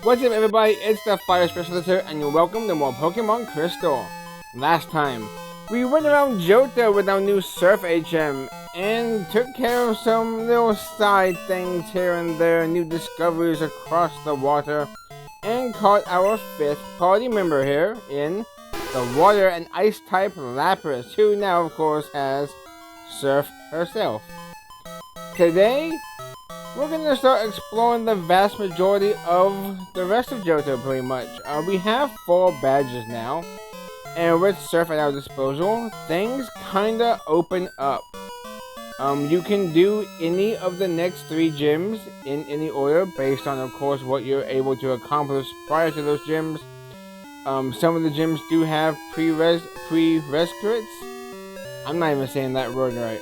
What's up everybody, it's the Fire Specialist here, and you're welcome to more Pokemon Crystal. Last time, we went around Johto with our new Surf HM, and took care of some little side things here and there, new discoveries across the water, and caught our 5th party member here in the Water and Ice type Lapras, who now of course has Surf herself. Today, we're going to start exploring the vast majority of the rest of Johto, pretty much. We have 4 badges now, and with Surf at our disposal, things kinda open up. You can do any of the next 3 gyms in any order, based on, of course, what you're able to accomplish prior to those gyms. Some of the gyms do have prerequisites. I'm not even saying that word right.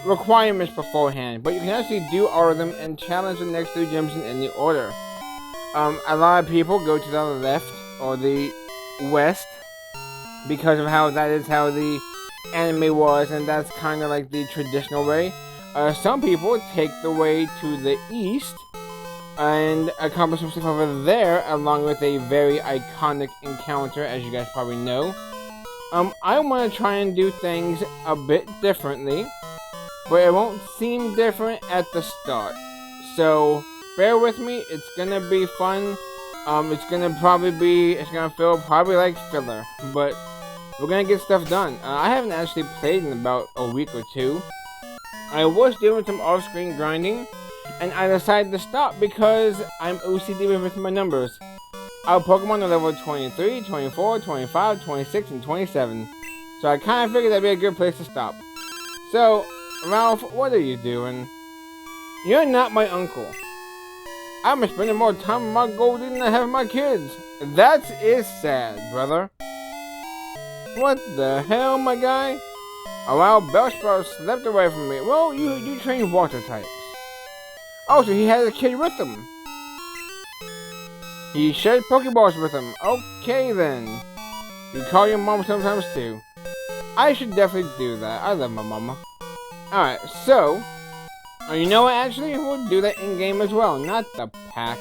Requirements beforehand, but you can actually do all of them and challenge the next 3 gyms in any order. A lot of people go to the left or the west because of how that is how the anime was, and that's kind of like the traditional way. Some people take the way to the east and accomplish some stuff over there, along with a very iconic encounter, as you guys probably know. I want to try and do things a bit differently, but it won't seem different at the start. So, bear with me, it's gonna be fun. It's gonna feel probably like filler, but we're gonna get stuff done. I haven't actually played in about a week or 2. I was doing some off-screen grinding, and I decided to stop because I'm OCD with my numbers. Our Pokemon are level 23, 24, 25, 26, and 27. So I kinda figured that'd be a good place to stop. So, Ralph, what are you doing? You're not my uncle. I'm spending more time with my Goldie than I have with my kids. That is sad, brother. What the hell, my guy? Oh wow, Bellsprout slept away from me. Well, you train water types. Oh, so he has a kid with him. He shared Pokeballs with him. Okay then. You call your mom sometimes too. I should definitely do that. I love my mama. Alright, so, you know what, actually, we'll do that in-game as well, not the pack.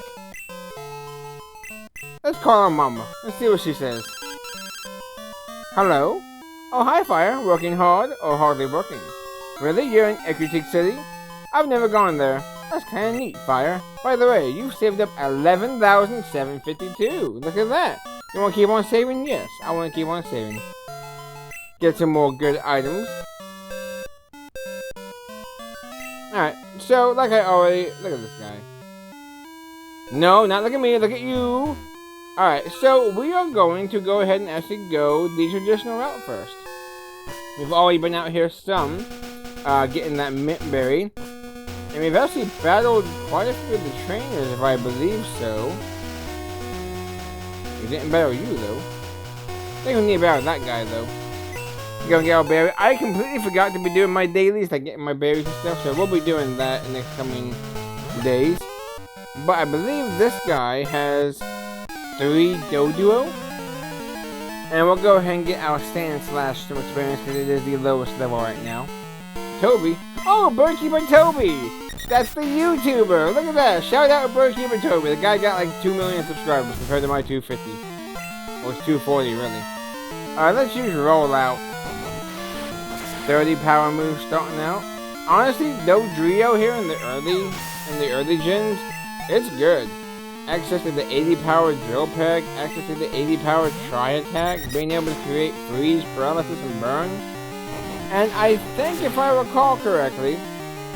Let's call our mama. Let's see what she says. Hello? Oh, hi, Fire. Working hard or hardly working? Really? You're in Ecruteak City? I've never gone there. That's kinda neat, Fire. By the way, you've saved up 11,752. Look at that. You wanna keep on saving? Yes, I wanna keep on saving. Get some more good items. Alright, so, like I already... Look at this guy. No, not look at me, look at you! Alright, so we are going to go ahead and actually go the traditional route first. We've already been out here some, getting that mint berry. And we've actually battled quite a few of the trainers, if I believe so. We didn't battle you, though. I think we need to battle that guy, though. Gonna get our berry. I completely forgot to be doing my dailies, like getting my berries and stuff, so we'll be doing that in the coming days. But I believe this guy has 3 Doduo. And we'll go ahead and get our Sand Slash some experience, because it is the lowest level right now. Toby. Oh, Birdkeeper Toby! That's the YouTuber! Look at that! Shout out to Birdkeeper Toby. The guy got like 2 million subscribers compared to my 250. Or it's 240, really. Alright, let's use Rollout. 30 power moves starting out. Honestly, Dodrio here in the early gens, it's good. Access to the 80 power Drill Peck, access to the 80 power Tri Attack, being able to create Freeze, Paralysis, and Burn. And I think if I recall correctly,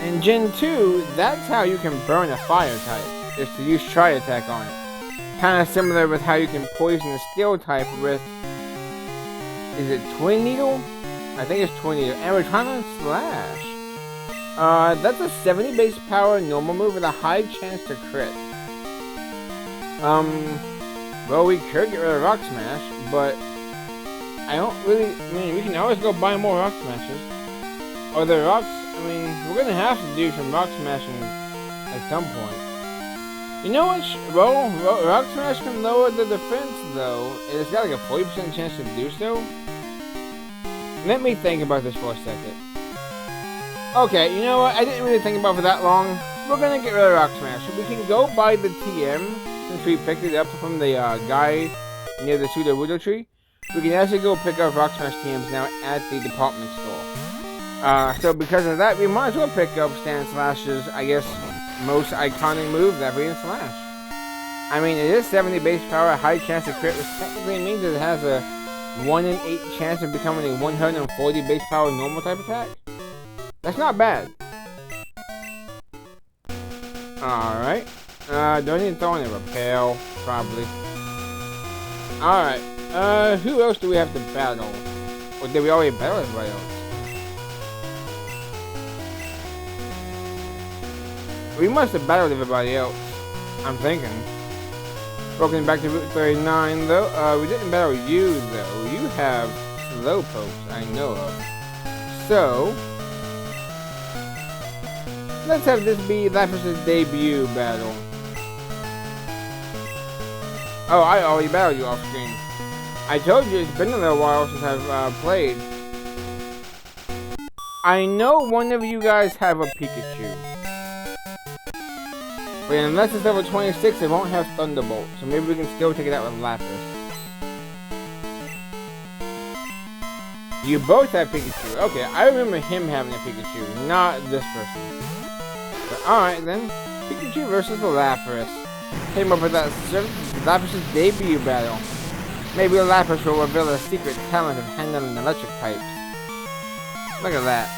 in Gen 2, that's how you can burn a fire type, is to use Tri Attack on it. Kinda similar with how you can poison a Steel type with, is it Twin Needle? I think it's 20, and we're trying to Slash. That's a 70 base power normal move with a high chance to crit. Well, we could get rid of Rock Smash, but I don't really, we can always go buy more Rock Smashes. Or the Rocks, we're gonna have to do some Rock Smashing at some point. You know what, Rock Smash can lower the defense, though. It's got like a 40% chance to do so. Let me think about this for a second. Okay, you know what? I didn't really think about it for that long. We're gonna get rid of Rock Smash. We can go buy the TM since we picked it up from the guy near the Sudowoodo tree, we can actually go pick up Rock Smash TMs now at the department store. So because of that, we might as well pick up Stan Slash's, I guess, most iconic move, that Radiant Slash. I mean, it is 70 base power, a high chance to crit, which technically means that it has a 1 in 8 chance of becoming a 140 base power normal type attack. That's not bad. Alright. Do I need to throw in a repel? Probably. Alright. Who else do we have to battle? Or did we already battle everybody else? We must have battled everybody else. I'm thinking. Broken back to Route 39 though. We didn't battle you though. You have Slowpokes, I know of. So let's have this be Lapras' debut battle. Oh, I already battled you off screen. I told you it's been a little while since I've played. I know one of you guys have a Pikachu. But unless it's level 26, it won't have Thunderbolt. So maybe we can still take it out with Lapras. You both have Pikachu. Okay, I remember him having a Pikachu, not this person. But alright then. Pikachu versus the Lapras. Came up with that Lapras' debut battle. Maybe Lapras will reveal a secret talent of handling electric pipes. Look at that.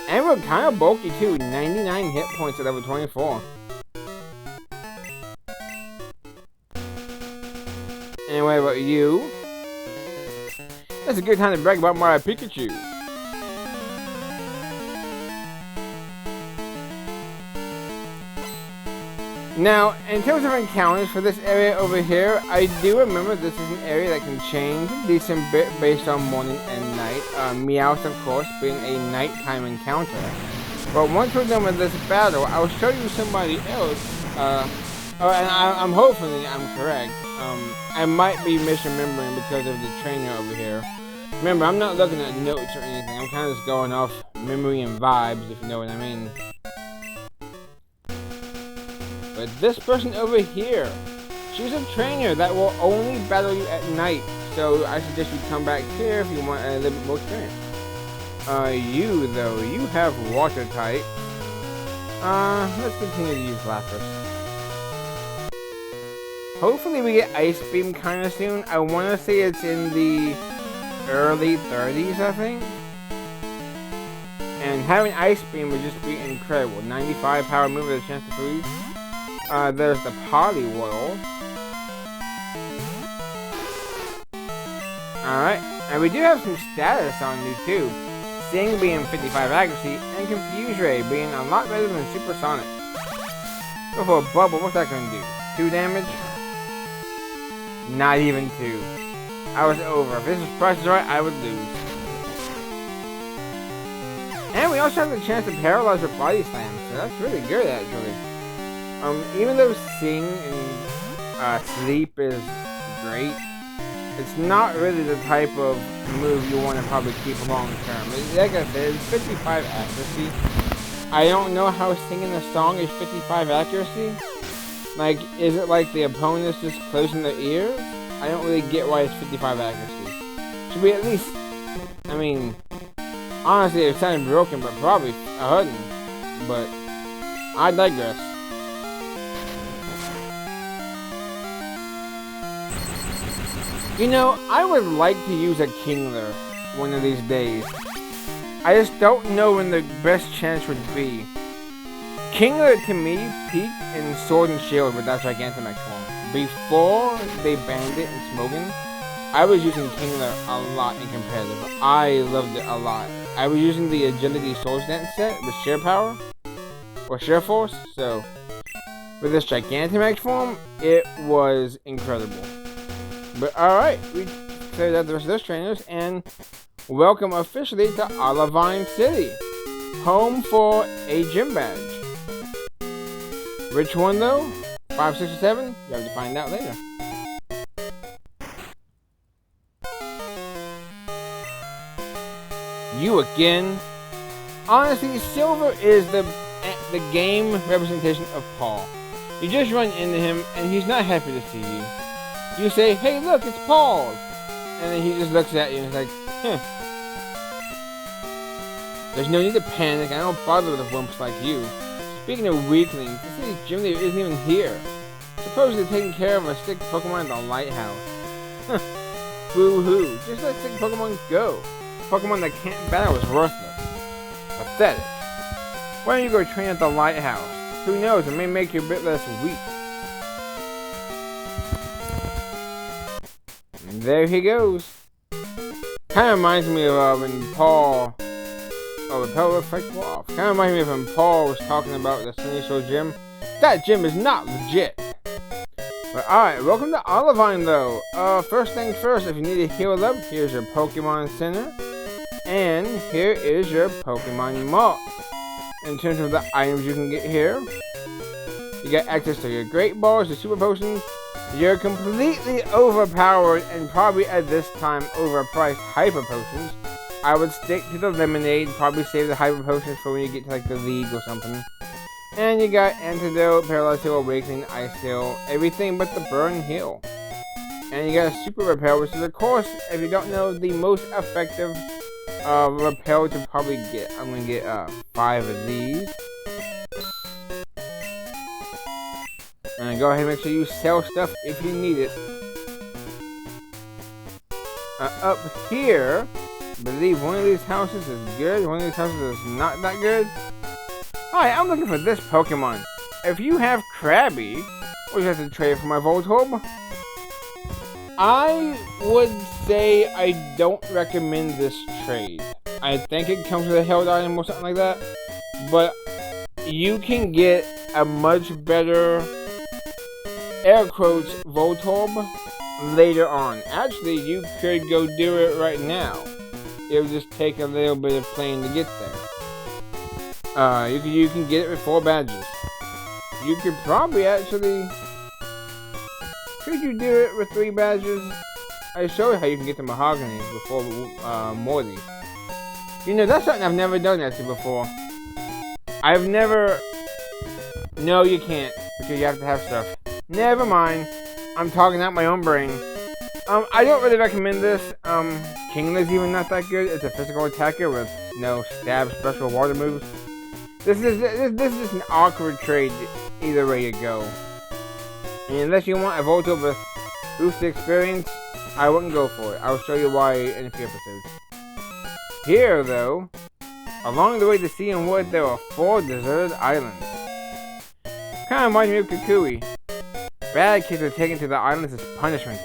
And we're kind of bulky too, 99 hit points at level 24. Anyway, about you? That's a good time to brag about my Pikachu. Now, in terms of encounters for this area over here, I do remember this is an area that can change a decent bit based on morning and night. Meowth, of course, being a nighttime encounter. But once we're done with this battle, I'll show you somebody else. And I'm hopefully I'm correct. I might be misremembering because of the trainer over here. Remember, I'm not looking at notes or anything. I'm kind of just going off memory and vibes, if you know what I mean. But this person over here, she's a trainer that will only battle you at night. So I suggest you come back here if you want a little bit more experience. You though, you have water type. Let's continue to use Lapras. Hopefully we get Ice Beam kind of soon. I want to say it's in the early 30s, I think. And having Ice Beam would just be incredible. 95 power move with a chance to freeze. There's the Poliwhirl. Alright, and we do have some status on you too. Sing being 55 accuracy, and Confuse Ray being a lot better than Supersonic. Go for a bubble, what's that gonna do? 2 damage? Not even 2. I was over. If this was Price is Right, I would lose. And we also have the chance to paralyze her body slam, so that's really good actually. Even though Sing and Sleep is great, it's not really the type of move you want to probably keep long term. Like I said, it's 55 accuracy. I don't know how singing a song is 55 accuracy. Like, is it like the opponent's just closing their ears? I don't really get why it's 55 accuracy. Should be at least, I mean, honestly it sounded broken, but probably 100. But I digress. You know, I would like to use a Kingler one of these days. I just don't know when the best chance would be. Kingler to me peaked in Sword and Shield with that Gigantamax form. Before they banned it in Smogon, I was using Kingler a lot in competitive. I loved it a lot. I was using the Agility Swords Dance set with Sheer Power, or Sheer Force, so with this Gigantamax form, it was incredible. But alright, we cleared out the rest of those trainers, and welcome officially to Olivine City, home for a gym badge. Which one though? 5, 6, or 7? You have to find out later. You again? Honestly, Silver is the game representation of Paul. You just run into him, and he's not happy to see you. You say, "Hey, look, it's Paul," and then he just looks at you and is like, "Huh." There's no need to panic. I don't bother with wimps like you. Speaking of weaklings, this city's gym leader isn't even here. Supposedly taking care of a sick Pokemon at the lighthouse. Boo-hoo. Just let sick Pokemon go. Pokemon that can't battle is worthless. Pathetic. Why don't you go train at the lighthouse? Who knows, it may make you a bit less weak. And there he goes. Kinda reminds me of when Paul... Oh, the Repel looks like off. Kinda reminds me of when Paul was talking about the Sunny Soul Gym. That gym is not legit. But alright, welcome to Olivine though. First things first, if you need to heal up, here's your Pokemon Center. And here is your Pokemon Mall. In terms of the items you can get here, you get access to your Great Balls, your Super Potions, your completely overpowered and probably at this time overpriced Hyper Potions. I would stick to the Lemonade, probably save the Hyper Potions for when you get to like the League or something. And you got Antidote, Paralyzed Heal, Awakening, Ice Heal, everything but the Burn Heal. And you got a Super Repel, which is of course, if you don't know, the most effective repel to probably get. I'm gonna get 5 of these. And go ahead and make sure you sell stuff if you need it. Up here, I believe one of these houses is good, one of these houses is not that good. Hi, I'm looking for this Pokemon. If you have Krabby, would you have to trade for my Voltorb? I would say I don't recommend this trade. I think it comes with a held item or something like that. But you can get a much better, air quotes, Voltorb later on. Actually, you could go do it right now. It would just take a little bit of playing to get there. You can get it with 4 badges. You could probably actually... Could you do it with 3 badges? I showed how you can get the Mahogany before Morty. You know, that's something I've never done actually before. I've never... No, you can't. Because you have to have stuff. Never mind. I'm talking out my own brain. I don't really recommend this. Kingler's even not that good. It's a physical attacker with no stab special water moves. This is just an awkward trade either way you go. And unless you want a Voltorb with boosted experience, I wouldn't go for it. I'll show you why in a few episodes. Here, though, along the way to Sea and Wood, there are 4 deserted islands. Kinda reminds me of Kukui. Bad kids are taken to the islands as punishment.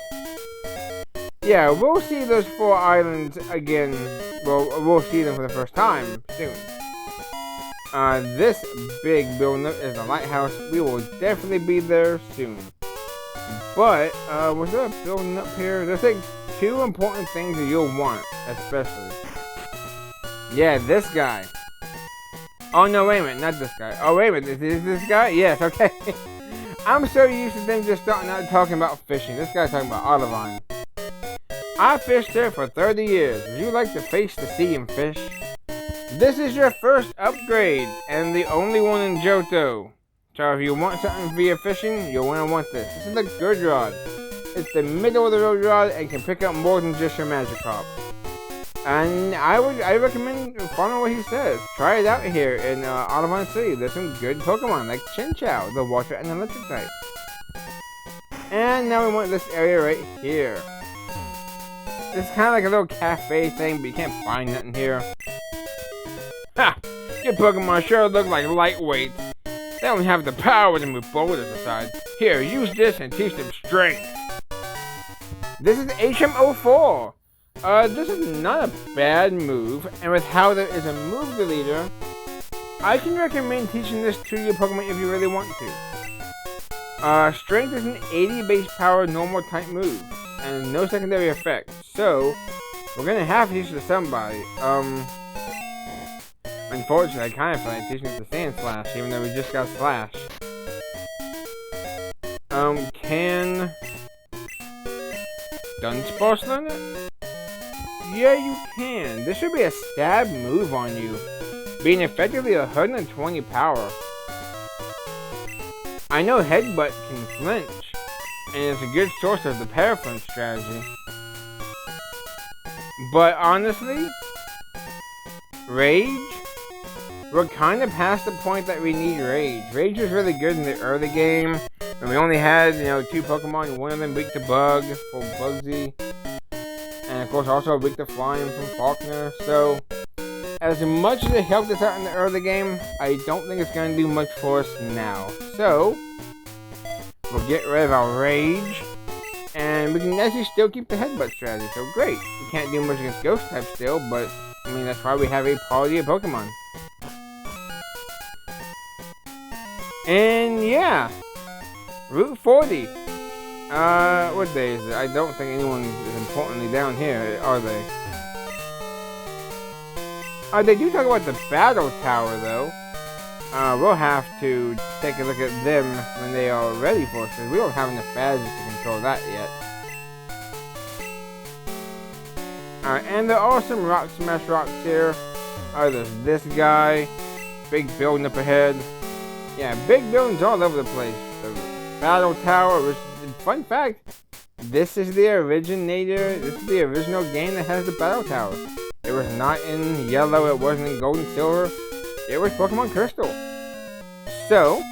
Yeah, we'll see those 4 islands again. Well, we'll see them for the first time soon. This big building is the lighthouse. We will definitely be there soon. But, was there a building up here? There's like 2 important things that you'll want, especially. Yeah, this guy. Oh no, wait a minute, not this guy. Oh wait a minute, is this guy? Yes, okay. I'm so used to them just starting out talking about fishing. This guy's talking about Olivine. I fished there for 30 years. Would you like to face the sea and fish? This is your first upgrade, and the only one in Johto. So if you want something via fishing, you'll want this. This is the Good Rod. It's the middle of the road rod and can pick up more than just your Magikarp. And I recommend following what he says. Try it out here in Olivine City. There's some good Pokemon like Chinchou, the water and electric type. And now we want this area right here. It's kind of like a little cafe thing, but you can't find nothing here. Ha! Your Pokemon sure look like lightweight. They don't have the power to move boulders aside. Here, use this and teach them strength. This is HM04. This is not a bad move, and with how there is a move deleter, I can recommend teaching this to your Pokemon if you really want to. Strength is an 80 base power normal type move, and no secondary effect, so we're gonna have to teach it to somebody. Unfortunately, I kind of feel like teaching it to Sand Slash, even though we just got Slash. Can Dunsparce learn it? Yeah, you can. This should be a stab move on you, being effectively 120 power. I know Headbutt can flinch, and it's a good source of the Paraflinch strategy. But honestly, Rage? We're kind of past the point that we need Rage. Rage was really good in the early game, and we only had, 2 Pokemon, one of them weak to Bug, for Bugsy, and of course also weak to Flying from Faulkner, so as much as it helped us out in the early game, I don't think it's going to do much for us now. So, we'll get rid of our Rage, and we can actually still keep the Headbutt strategy, so great. We can't do much against Ghost type still, but, I mean, that's why we have a party of Pokemon. And, yeah, Route 40. What day is it? I don't think anyone is importantly down here, are they? They do talk about the Battle Tower, though. We'll have to take a look at them when they are ready for us, because we don't have enough badges to control that yet. Alright, and there are some Rock Smash rocks here. There's this guy. Big building up ahead. Yeah, big buildings all over the place. The Battle Tower, which, fun fact, this is the original game that has the Battle Tower. It was not in yellow, it wasn't in gold and silver, it was Pokemon Crystal. So,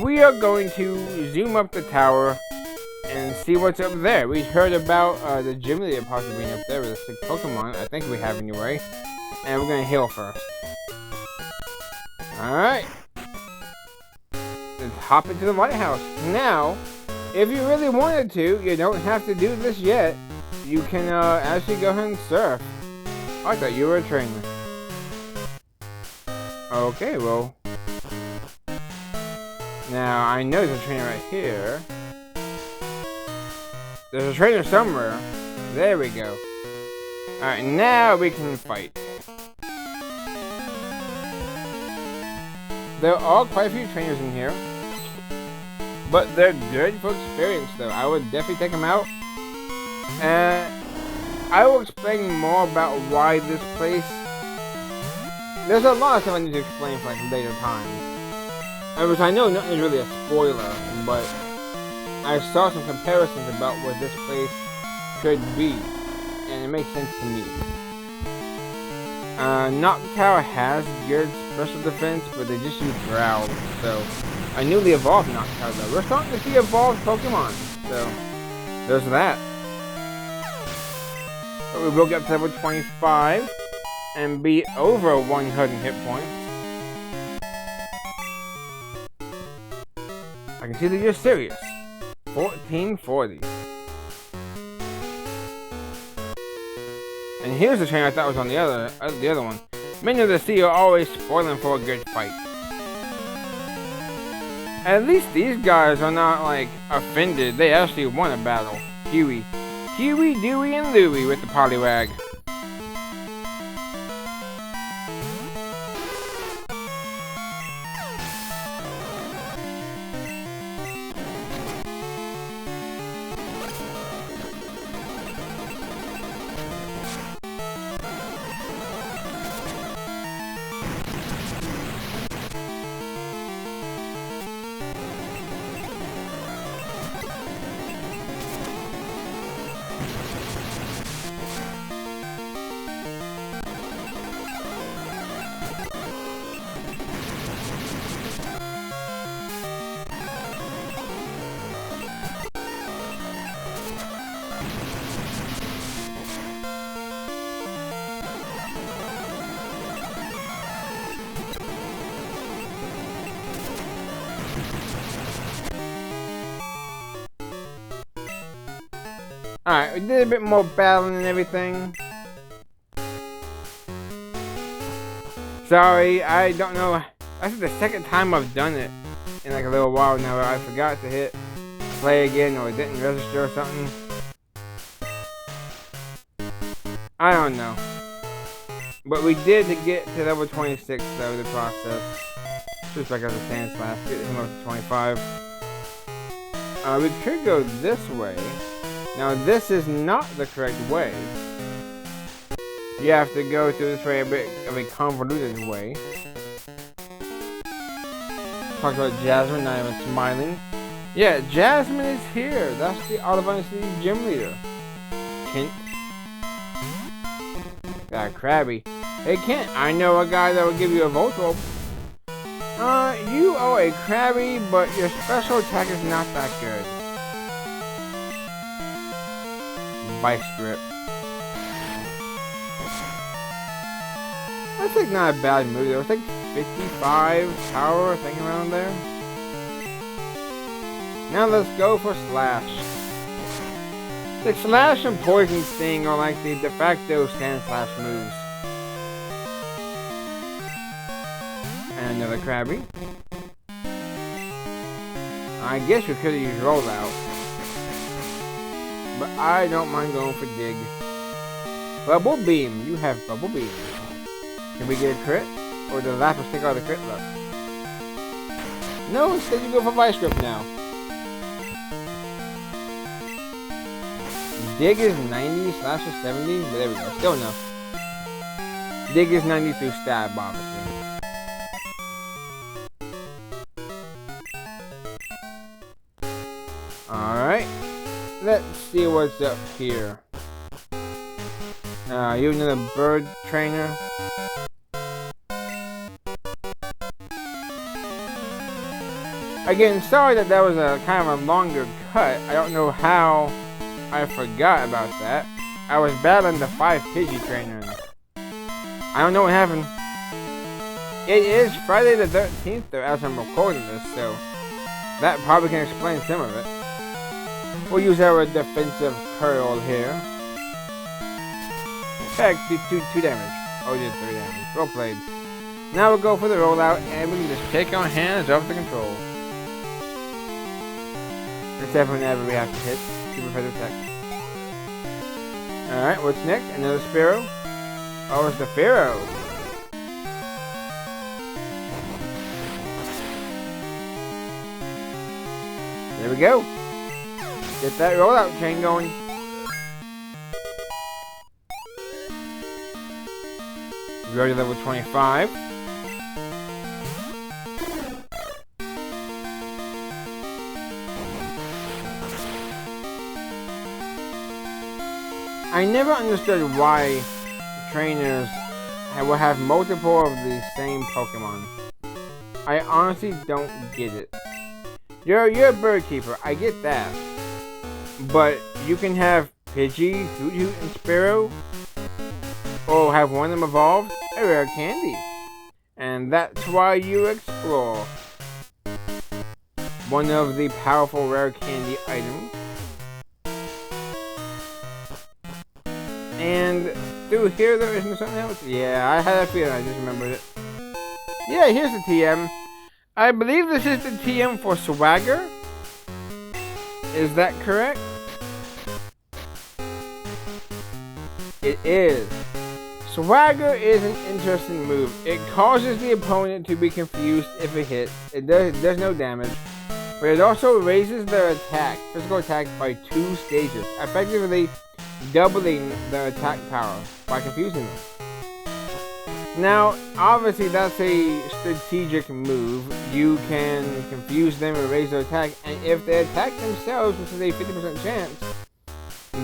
we are going to zoom up the tower and see what's up there. We heard about the gym leader possibly being up there with the 6 Pokemon, I think we have anyway. And we're going to heal first. Alright. Let's hop into the lighthouse. Now, if you really wanted to, you don't have to do this yet. You can actually go ahead and surf. I thought you were a trainer. Okay, well. Now, I know there's a trainer right here. There's a trainer somewhere. There we go. Alright, now we can fight. There are quite a few trainers in here. But they're good for experience, though. I would definitely take them out. And I will explain more about why this place... There's a lot of stuff I need to explain for like later times. Which I know nothing is really a spoiler, but I saw some comparisons about what this place could be, and it makes sense to me. Knock Tower has good special defense, but they just use Growl, so a newly evolved Knock Tower though. We're starting to see evolved Pokemon, so there's that. But we will get to level 25 and be over 100 hit points. I can see that you're serious. 1440. And here's the trainer I thought was on the other one. Many of the sea are always spoiling for a good fight. At least these guys are not like offended. They actually won a battle. Huey, Dewey, and Louie with the Poliwag. Alright, we did a bit more battling and everything. Sorry, I don't know. That's the second time I've done it in like a little while now. I forgot to hit play again, or it didn't register or something. I don't know. But we did get to level 26 though, the process. Just like as a Sand Slash, get him up to 25. We could go this way. Now this is not the correct way. You have to go through this way a bit of a convoluted way. talked about Jasmine, not even smiling. Yeah, Jasmine is here. That's the Olivine City gym leader. Kent. Got a Krabby. Hey Kent, I know a guy that will give you a Voltorb. You are a Krabby, but your special attack is not that good. Vice Grip. That's like not a bad move though. It's like 55 power, I think around there. Now let's go for Slash. The Slash and Poison Sting are like the de facto Sand Slash moves. And another Krabby. I guess we could have used Rollout. But I don't mind going for Dig. Bubble Beam. You have Bubble Beam. Can we get a crit? Or does Lapis take out the crit luck? No, instead you go for Vice Grip now. Dig is 90, Slash is 70, but there we go, still enough. Dig is 90 through Stab, obviously. Alright, let's see what's up here. You another bird trainer. Again, sorry that was a kind of a longer cut. I don't know how I forgot about that. I was battling the 5 Pidgey trainers. I don't know what happened. It is Friday the 13th though, as I'm recording this, so that probably can explain some of it. We'll use our defensive curl here. Heck, 2 damage. Oh, just 3 damage. Well played. Now we'll go for the rollout, and we can just take our hands off the control. Except whenever we have to hit super effective attack. Alright, what's next? Another Spearow? Oh, it's the Pharaoh. There we go. Get that rollout chain going. We're already level 25. I never understood why trainers will have multiple of the same Pokemon. I honestly don't get it. You're a bird keeper, I get that. But you can have Pidgey, Hoot, and Spearow, or have one of them evolve a rare candy. And that's why you explore one of the powerful rare candy items. And through here there isn't something else? Yeah, I had a feeling, I just remembered it. Yeah, here's the TM. I believe this is the TM for Swagger. Is that correct? It is. Swagger is an interesting move. It causes the opponent to be confused if it hits. It does no damage. But it also raises their attack, physical attack, by 2 stages, effectively doubling their attack power by confusing them. Now, obviously that's a strategic move. You can confuse them and raise their attack, and if they attack themselves, which is a 50% chance,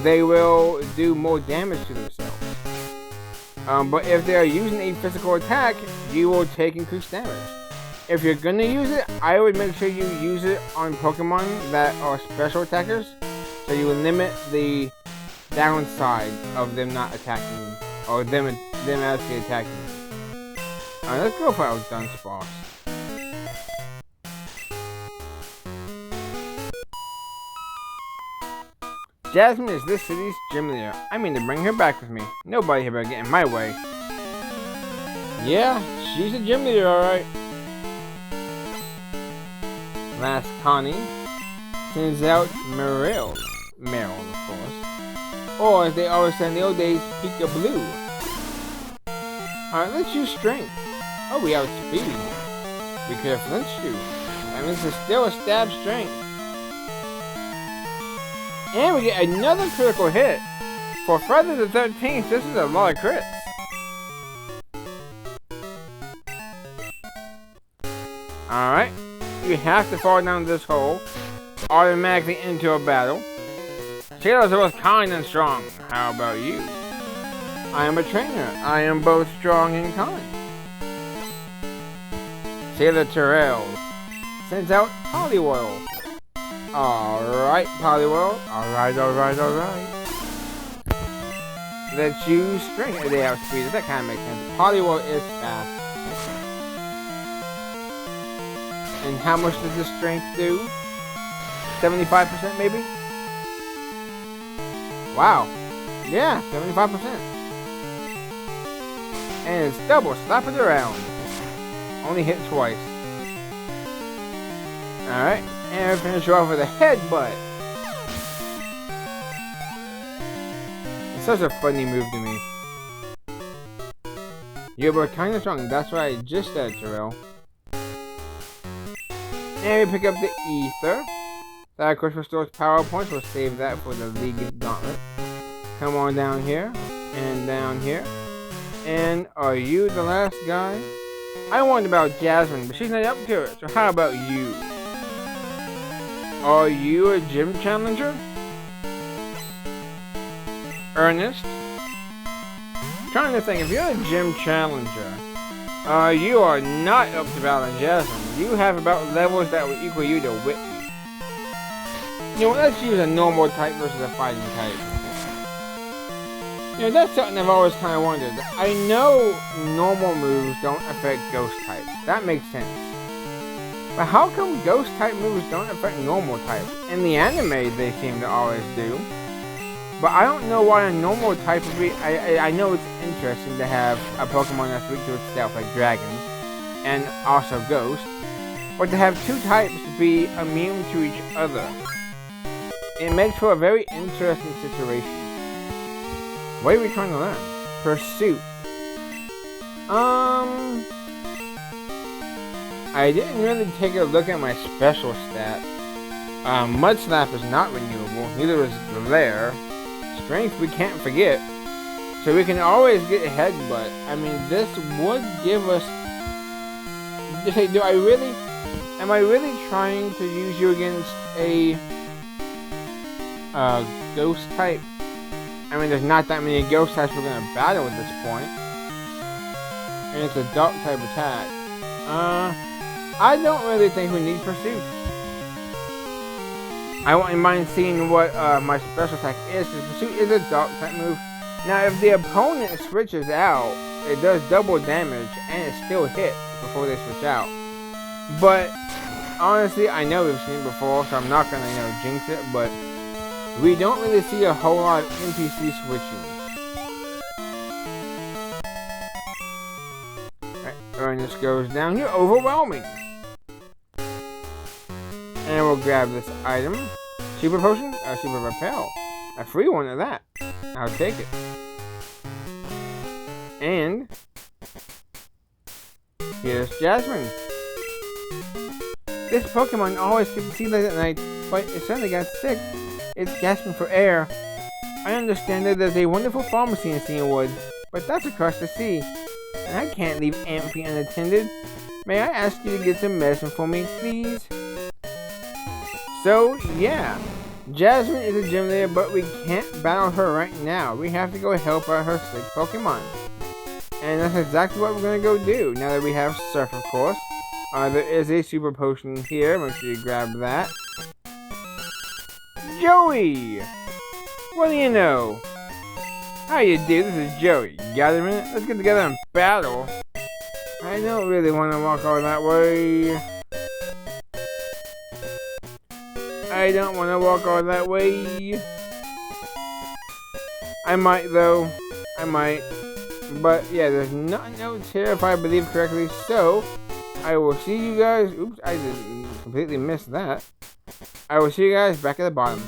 they will do more damage to themselves. But if they are using a physical attack, you will take increased damage. If you're gonna use it, I would make sure you use it on Pokemon that are special attackers, so you limit the downside of them not attacking, or them actually attacking. Alright, let's go for Outdone Sparks. Jasmine is this city's gym leader. I mean to bring her back with me. Nobody here better get in my way. Yeah, she's a gym leader, alright. Last Connie sends out Meryl, of course. Or as they always said in the old days, Pika Blue. Alright, let's use Strength. Oh, we have Speed. We could have flinched you. That means it's still a stab strength. And we get another critical hit. For Friday the 13th, this is a lot of crits. Alright. you have to fall down this hole automatically into a battle. Sailors are both kind and strong. How about you? I am a trainer. I am both strong and kind. Sailor Terrell sends out Poliwhirl. Alright, Poliwhirl. Alright. Let's use Strength. They outspeed. That kind of makes sense. Poliwhirl is fast. And how much does this Strength do? 75% maybe? Wow. Yeah, 75%. And it's double. Slap it around. Only hit twice. Alright. And we finish off with a headbutt. It's such a funny move to me. You're both kind of strong. That's what I just said, Terrell. And we pick up the Ether. That of course restores power points. We'll save that for the League Gauntlet. Come on down here. And down here. And are you the last guy? I wondered about Jasmine, but she's not up to it. So how about you? Are you a gym challenger? Ernest? I'm trying to think, if you're a gym challenger, you are not up to battling Jasmine. You have about levels that would equal you to Whitney. You know, let's use a normal type versus a fighting type. You know, that's something I've always kind of wondered. I know normal moves don't affect ghost types. That makes sense. But how come ghost type moves don't affect normal types? In the anime, they seem to always do. But I don't know why a normal type would be... I know it's interesting to have a Pokemon that's weak to itself, like dragons, and also ghosts. But to have two types be immune to each other, it makes for a very interesting situation. What are we trying to learn? Pursuit. I didn't really take a look at my special stat. Mud Slap is not renewable, neither is Glare. Strength we can't forget. So we can always get Headbutt. I mean, this would give us... Am I really trying to use you against a... ghost type? I mean, there's not that many ghost types we're gonna battle at this point. And it's a dark type attack. I don't really think we need Pursuit. I wouldn't mind seeing what my special attack is, because Pursuit is a dark type move. Now, if the opponent switches out, it does double damage, and it still hits before they switch out. But, honestly, I know we've seen it before, so I'm not gonna, jinx it, but we don't really see a whole lot of NPC switching. Alright, Ernest goes down. You're overwhelming! And we'll grab this item. Super Potion? Super Repel. A free one of that. I'll take it. And here's Jasmine. This Pokemon always keeps sea light at night, but it suddenly got sick. It's gasping for air. I understand that there's a wonderful pharmacy in Cedarwood, but that's across the sea, and I can't leave Amphi unattended. May I ask you to get some medicine for me, please? So, yeah. Jasmine is a gym leader, but we can't battle her right now. We have to go help out her sick Pokemon. And that's exactly what we're going to go do, now that we have Surf, of course. There is a Super Potion here. Make sure you grab that. Joey! What do you know? How you do? This is Joey. You got a minute? Let's get together and battle. I don't really want to walk all that way. I don't want to walk all that way. I might, though. I might. But, yeah, there's no notes here, if I believe correctly. So, I will see you guys... Oops, I didn't completely miss that. I will see you guys back at the bottom.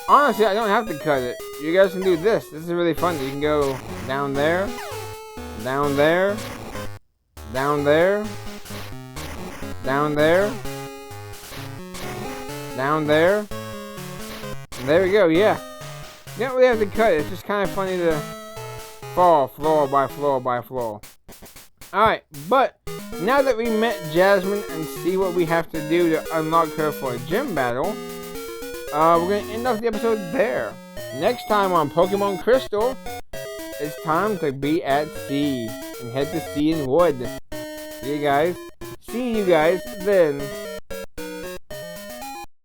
Honestly, I don't have to cut it. You guys can do this. This is really fun. You can go down there, down there, down there, down there, down there. And there we go, yeah. You don't really have to cut it. It's just kind of funny to fall floor by floor by floor. Alright, but now that we met Jasmine and see what we have to do to unlock her for a gym battle, we're going to end off the episode there. Next time on Pokemon Crystal, it's time to be at sea and head to Sea and Wood. See you guys then.